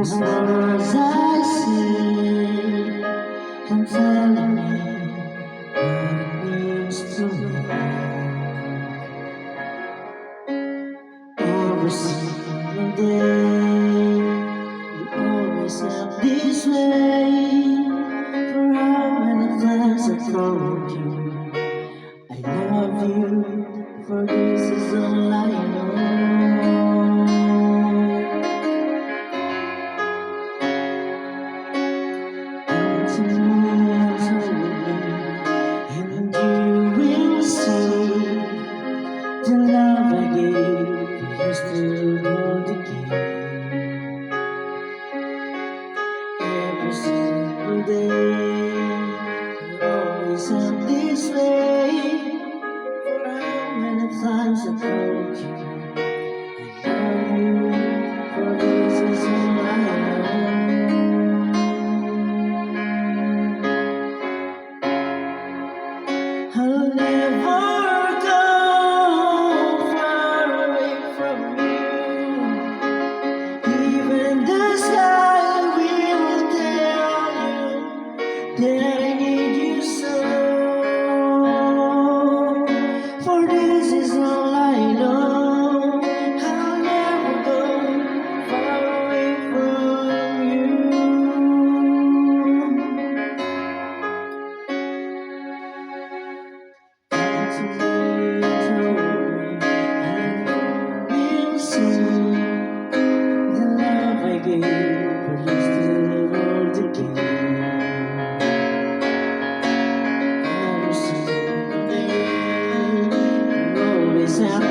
Those words I say can tell me what it means to me. Every single day, you always act this way. For how many times I told you I love you, for this is all I know. To me and you will see the love I gave you still hold the key. Every single day, you always act this way. For how many times I told you I love you, for this is all I know. I'll never go far away from you. Even the sky will tell you that I need you so. For this is all I know. I'll never go far away from you. Every single day, you always have